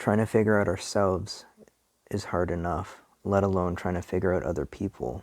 trying to figure out ourselves is hard enough, let alone trying to figure out other people.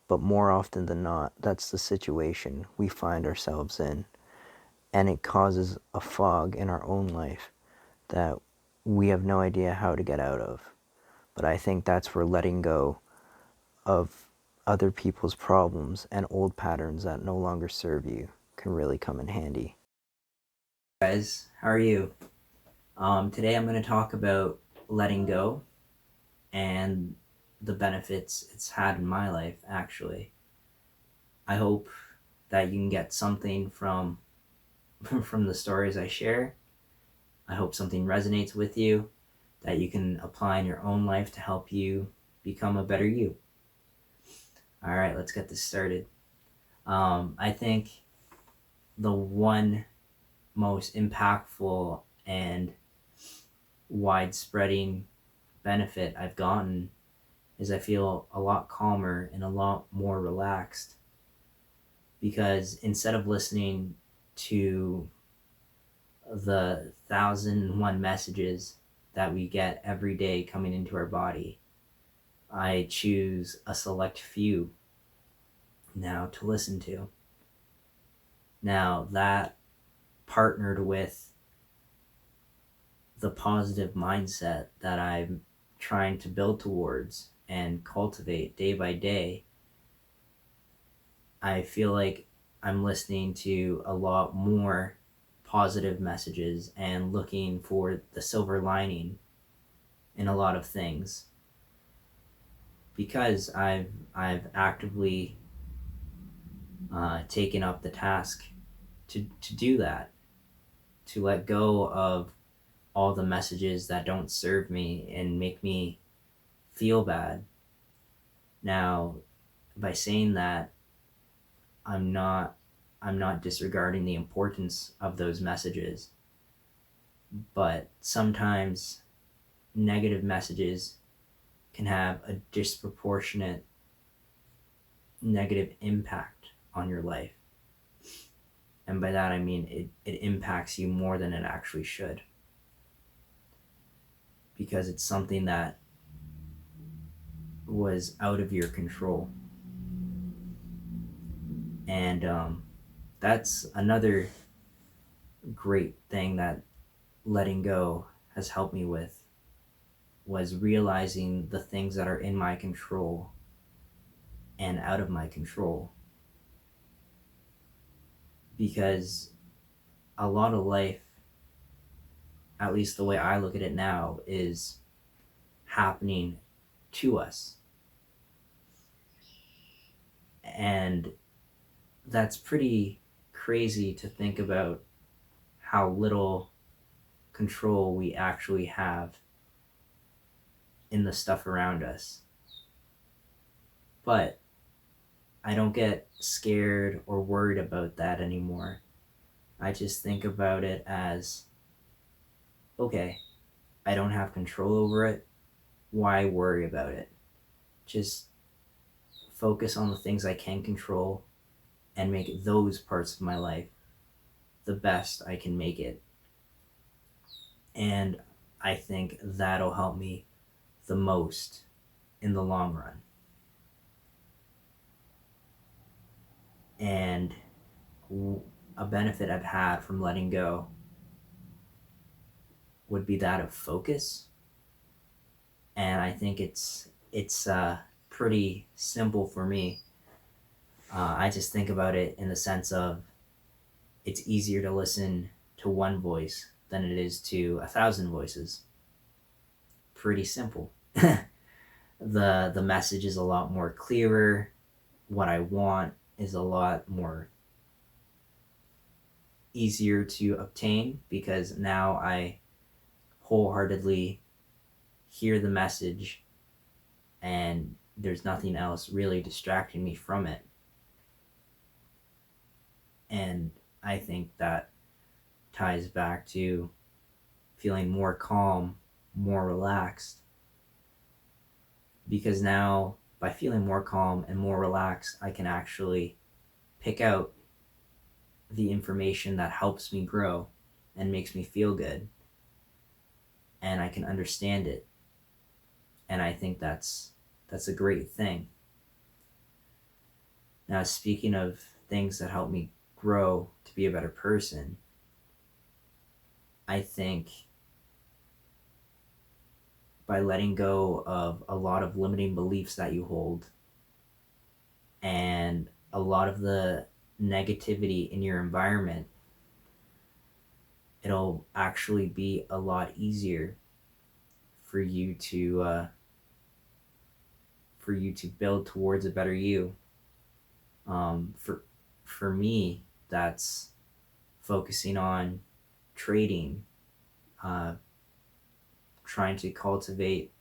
But more often than not, that's the situation we find ourselves in. And it causes a fog in our own life that we have no idea how to get out of. But I think that's where letting go of other people's problems and old patterns that no longer serve you can really come in handy. Guys, how are you? Today I'm going to talk about letting go and the benefits it's had in my life, actually. I hope that you can get something from from the stories I share. I hope something resonates with you that you can apply in your own life to help you become a better you. All right, let's get this started. I think the one most impactful and widespreading benefit I've gotten is I feel a lot calmer and a lot more relaxed, because instead of listening to the 1,001 messages that we get every day coming into our body, I choose a select few now to listen to. Now, that partnered with the positive mindset that I'm trying to build towards and cultivate day by day, I feel like I'm listening to a lot more positive messages and looking for the silver lining in a lot of things, because I've actively taken up the task to do that, to let go of all the messages that don't serve me and make me feel bad. Now, by saying that, I'm not I'm not disregarding the importance of those messages, but sometimes negative messages can have a disproportionate negative impact on your life. And by that I mean it impacts you more than it actually should, because it's something that was out of your control. And that's another great thing that letting go has helped me with, was realizing the things that are in my control and out of my control. Because a lot of life, at least the way I look at it now, is happening to us. And that's pretty crazy to think about, how little control we actually have in the stuff around us. But I don't get scared or worried about that anymore. I just think about it as, okay, I don't have control over it. Why worry about it? Just focus on the things I can control and make those parts of my life the best I can make it. And I think that'll help me the most in the long run. And a benefit I've had from letting go would be that of focus. And I think it's pretty simple for me. I just think about it in the sense of, it's easier to listen to one voice than it is to 1,000 voices. Pretty simple. The message is a lot more clearer. What I want is a lot more easier to obtain, because now I wholeheartedly hear the message and there's nothing else really distracting me from it. And I think that ties back to feeling more calm, more relaxed, because now, by feeling more calm and more relaxed, I can actually pick out the information that helps me grow and makes me feel good. and I can understand it. And I think that's a great thing. Now, speaking of things that help me grow to be a better person, I think by letting go of a lot of limiting beliefs that you hold and a lot of the negativity in your environment, it'll actually be a lot easier for you to build towards a better you. For me, that's focusing on trading, uh, trying to cultivate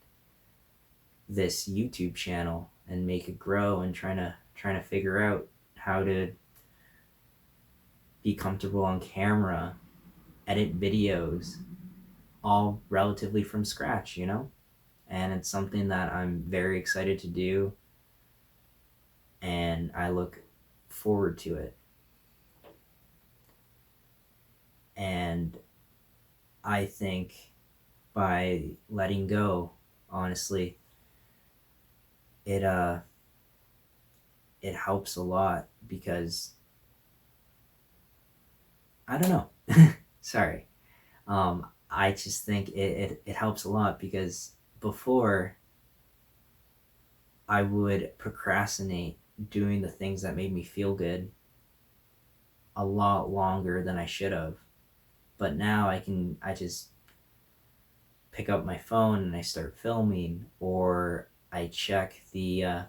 this YouTube channel and make it grow, and trying to figure out how to be comfortable on camera, edit videos, all relatively from scratch, you know? And it's something that I'm very excited to do, and I look forward to it. And I think by letting go, honestly, it it helps a lot, because I don't know. Sorry. I just think it helps a lot, because before I would procrastinate doing the things that made me feel good a lot longer than I should have. But now I just pick up my phone and I start filming, or I check the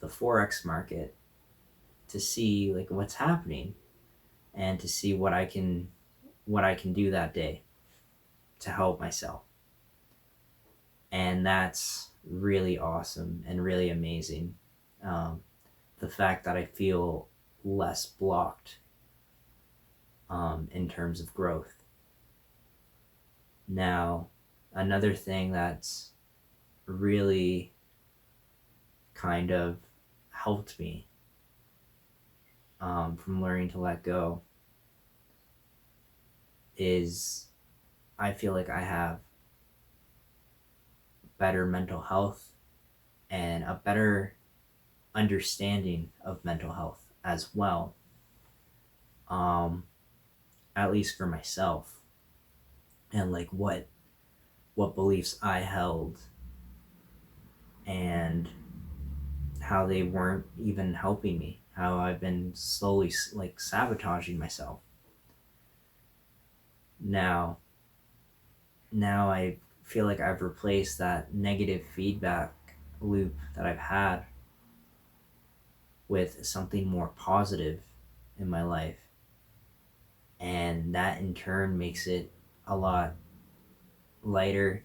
forex market to see like what's happening, and to see what I can do that day to help myself. And that's really awesome and really amazing. Um, the fact that I feel less blocked, in terms of growth. Now, another thing that's really kind of helped me, from learning to let go, is I feel like I have better mental health and a better understanding of mental health as well. Um, at least for myself, and like what beliefs I held, and how they weren't even helping me, how I've been slowly like sabotaging myself. Now, now I feel like I've replaced that negative feedback loop that I've had with something more positive in my life. And that in turn makes it a lot lighter,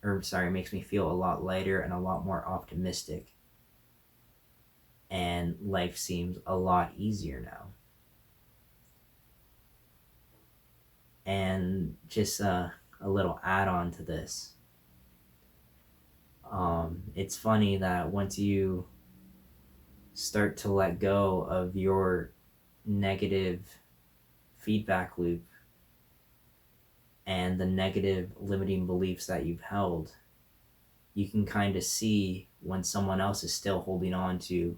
or sorry, makes me feel a lot lighter and a lot more optimistic. And life seems a lot easier now. And just a little add on to this. It's funny that once you start to let go of your negative feedback loop and the negative limiting beliefs that you've held, you can kind of see when someone else is still holding on to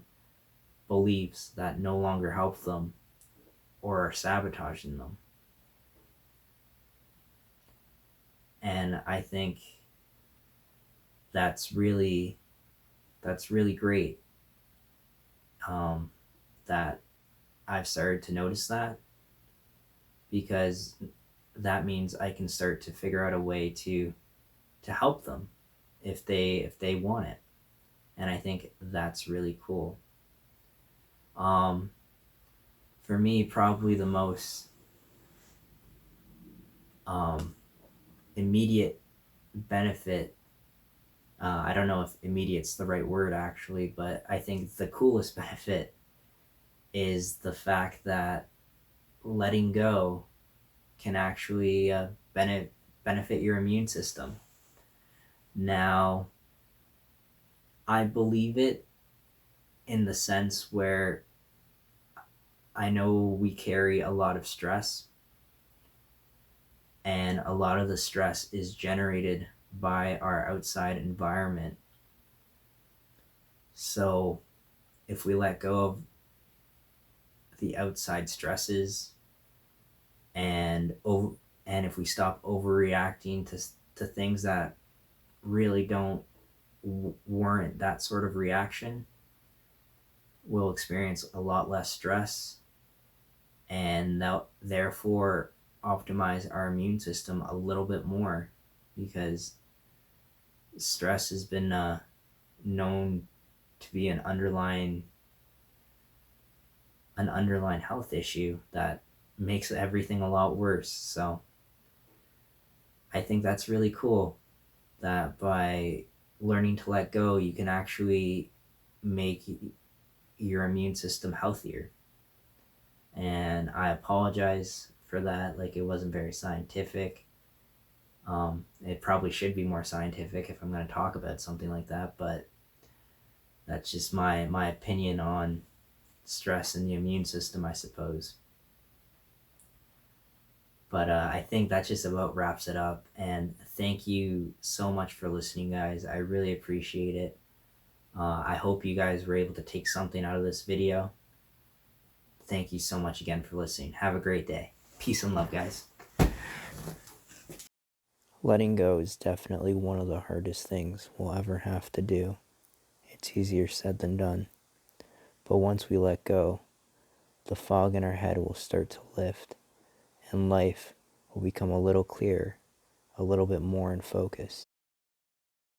beliefs that no longer help them or are sabotaging them. And I think that's really great, that I've started to notice that, because that means I can start to figure out a way to help them if they want it. And I think that's really cool. Um, for me, probably the most um, immediate benefit. I don't know if immediate's the right word actually, but I think the coolest benefit is the fact that letting go can actually benefit your immune system. Now, I believe it in the sense where I know we carry a lot of stress, And a lot of the stress is generated by our outside environment. So if we let go of the outside stresses and and if we stop overreacting to things that really don't warrant that sort of reaction, we'll experience a lot less stress, and that therefore optimize our immune system a little bit more, because stress has been known to be an underlying health issue that makes everything a lot worse. So I think that's really cool that by learning to let go, you can actually make your immune system healthier. And I apologize for that. Like, it wasn't very scientific. It probably should be more scientific if I'm going to talk about something like that, but that's just my opinion on stress and the immune system, I suppose. But I think that just about wraps it up. And thank you so much for listening, guys. I really appreciate it. I hope you guys were able to take something out of this video. Thank you so much again for listening. Have a great day. Peace and love, guys. Letting go is definitely one of the hardest things we'll ever have to do. It's easier said than done. But once we let go, the fog in our head will start to lift, and life will become a little clearer, a little bit more in focus.